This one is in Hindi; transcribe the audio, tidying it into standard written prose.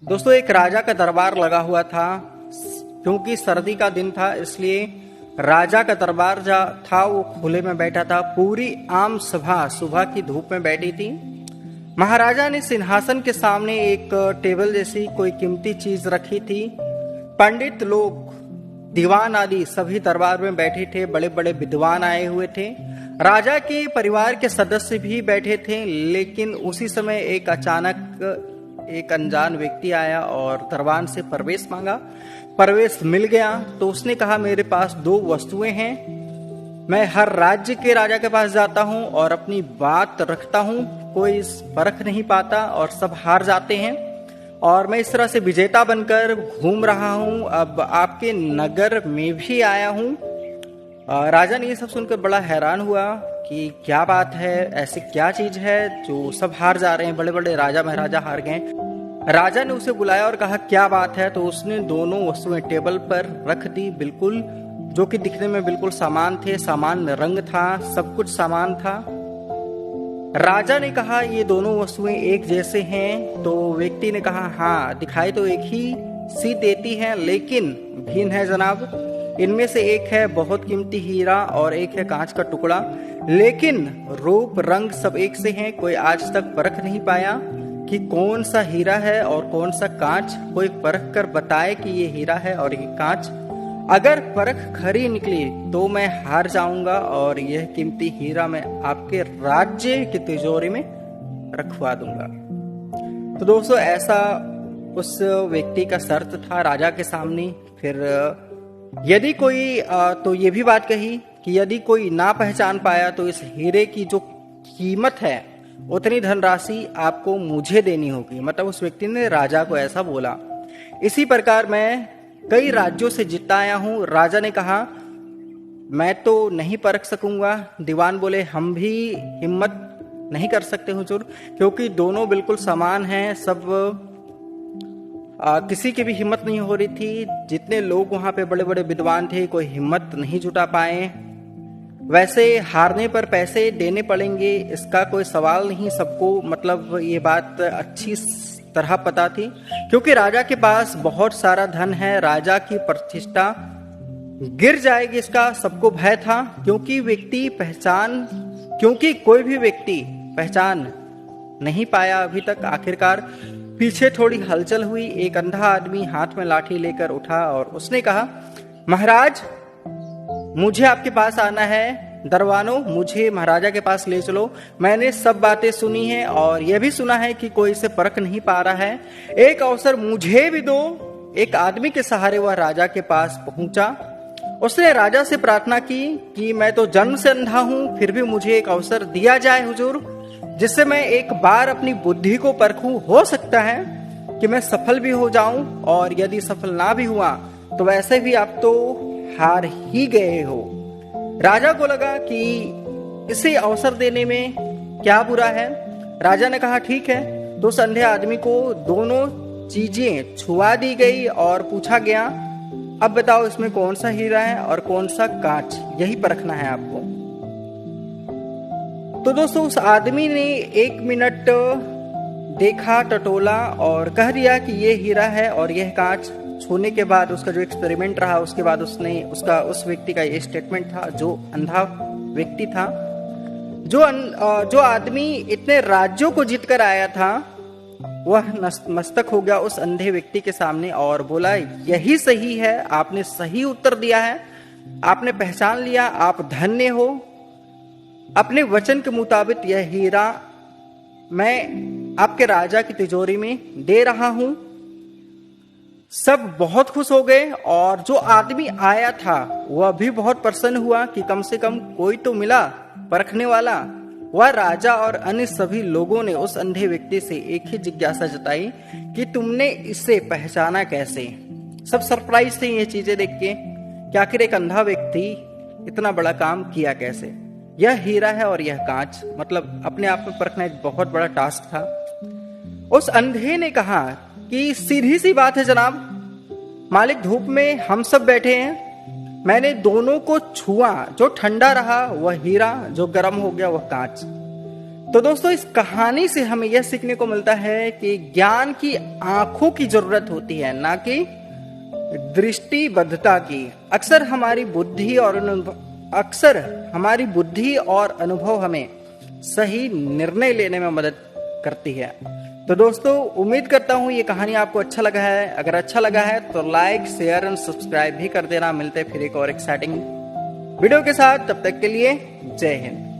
दोस्तों, एक राजा का दरबार लगा हुआ था। क्योंकि सर्दी का दिन था, इसलिए राजा का दरबार जो था वो खुले में बैठा था। पूरी आम सभा सुबह की धूप में बैठी थी। महाराजा ने सिंहासन के सामने एक टेबल जैसी कोई कीमती चीज रखी थी। पंडित लोग, दीवान आदि सभी दरबार में बैठे थे। बड़े बड़े विद्वान आए हुए थे। राजा के परिवार के सदस्य भी बैठे थे। लेकिन उसी समय एक अचानक एक अनजान व्यक्ति आया और दरबार से प्रवेश मांगा। प्रवेश मिल गया तो उसने कहा, मेरे पास 2 वस्तुएं हैं। मैं हर राज्य के राजा के पास जाता हूं और अपनी बात रखता हूं। कोई इस परख नहीं पाता और सब हार जाते हैं। और मैं इस तरह से विजेता बनकर घूम रहा हूं। अब आपके नगर में भी आया हूं। राजा ने ये सब सुनकर बड़ा हैरान हुआ कि क्या बात है, ऐसी क्या चीज है जो सब हार जा रहे हैं। बड़े बड़े राजा महाराजा हार गए। राजा ने उसे बुलाया और कहा, क्या बात है। तो उसने दोनों वस्तुएं टेबल पर रख दी, बिल्कुल जो कि दिखने में बिल्कुल सामान थे। सामान रंग था, सब कुछ सामान था। राजा ने कहा, ये दोनों वस्तुएं एक जैसे हैं। तो व्यक्ति ने कहा, हाँ, दिखाई तो एक ही सी देती है, लेकिन भिन्न है जनाब। इनमें से एक है बहुत कीमती हीरा और एक है कांच का टुकड़ा। लेकिन रूप रंग सब एक से हैं। कोई आज तक परख नहीं पाया कि कौन सा हीरा है और कौन सा कांच। कोई परख कर बताए कि ये हीरा है और ये कांच। अगर परख खरी निकली तो मैं हार जाऊंगा और यह कीमती हीरा मैं आपके राज्य की तिजोरी में रखवा दूंगा। तो दोस्तों, ऐसा उस व्यक्ति का शर्त था राजा के सामने। फिर यदि कोई तो ये भी बात कही कि यदि कोई ना पहचान पाया तो इस हीरे की जो कीमत है उतनी धनराशि आपको मुझे देनी होगी। मतलब उस व्यक्ति ने राजा को ऐसा बोला। इसी प्रकार मैं कई राज्यों से जीता आया हूं। राजा ने कहा, मैं तो नहीं परख सकूंगा। दीवान बोले, हम भी हिम्मत नहीं कर सकते हुजूर, क्योंकि दोनों बिल्कुल समान हैं। सब किसी की भी हिम्मत नहीं हो रही थी। जितने लोग वहां पे बड़े बड़े विद्वान थे, कोई हिम्मत नहीं जुटा पाए। वैसे हारने पर पैसे देने पड़ेंगे, इसका कोई सवाल नहीं। सबको मतलब ये बात अच्छी तरह पता थी, क्योंकि राजा के पास बहुत सारा धन है। राजा की प्रतिष्ठा गिर जाएगी, इसका सबको भय था। क्योंकि कोई भी व्यक्ति पहचान नहीं पाया अभी तक। आखिरकार पीछे थोड़ी हलचल हुई। एक अंधा आदमी हाथ में लाठी लेकर उठा और उसने कहा, महाराज, मुझे आपके पास आना है। दरबानों, मुझे महाराजा के पास ले चलो। मैंने सब बातें सुनी हैं और यह भी सुना है कि कोई इसे परख नहीं पा रहा है। एक अवसर मुझे भी दो। एक आदमी के सहारे वह राजा के पास पहुंचा। उसने राजा से प्रार्थना की कि मैं तो जन्म से अंधा हूं, फिर भी मुझे एक अवसर दिया जाए हुजूर, जिससे मैं एक बार अपनी बुद्धि को परखूं। हो सकता है कि मैं सफल भी हो जाऊं, और यदि सफल ना भी हुआ तो वैसे भी आप तो हार ही गए हो। राजा को लगा कि इसे अवसर देने में क्या बुरा है। राजा ने कहा, ठीक है। तो उस अंधे आदमी को दोनों चीजें छुआ दी गई और पूछा गया, अब बताओ इसमें कौन सा हीरा है और कौन सा कांच, यही परखना है आपको। तो दोस्तों, उस आदमी ने 1 मिनट देखा, टटोला और कह दिया कि ये हीरा है और यह कांच। छूने के बाद उसका जो एक्सपेरिमेंट रहा, उसके बाद उस व्यक्ति का ये स्टेटमेंट था, जो अंधा व्यक्ति था। जो आदमी इतने राज्यों को जीत कर आया था, वह मस्तक हो गया उस अंधे व्यक्ति के सामने और बोला, यही सही है, आपने सही उत्तर दिया है, आपने पहचान लिया, आप धन्य हो। अपने वचन के मुताबिक यह हीरा मैं आपके राजा की तिजोरी में दे रहा हूं। सब बहुत खुश हो गए और जो आदमी आया था वह भी बहुत प्रसन्न हुआ कि कम से कम कोई तो मिला परखने वाला। वह राजा और अन्य सभी लोगों ने उस अंधे व्यक्ति से एक ही जिज्ञासा जताई कि तुमने इसे पहचाना कैसे। सब सरप्राइज थे ये चीजें देख के कि आखिर एक अंधा व्यक्ति इतना बड़ा काम किया कैसे। यह हीरा है और यह कांच, मतलब अपने आप में परखना एक बहुत बड़ा टास्क था। उस अंधे ने कहा कि सीधी सी बात है जनाब, मालिक, धूप में हम सब बैठे हैं, मैंने दोनों को छुआ, जो ठंडा रहा वह हीरा, जो गर्म हो गया वह कांच। तो दोस्तों इस कहानी से हमें यह सीखने को मिलता है कि ज्ञान की आंखों की जरूरत होती है, ना कि दृष्टिबद्धता की। अक्सर हमारी बुद्धि और अनुभव हमें सही निर्णय लेने में मदद करती है। तो दोस्तों उम्मीद करता हूं ये कहानी आपको अच्छा लगा है। अगर अच्छा लगा है तो लाइक, शेयर एंड सब्सक्राइब भी कर देना। मिलते हैं फिर एक और एक्साइटिंग वीडियो के साथ, तब तक के लिए जय हिंद।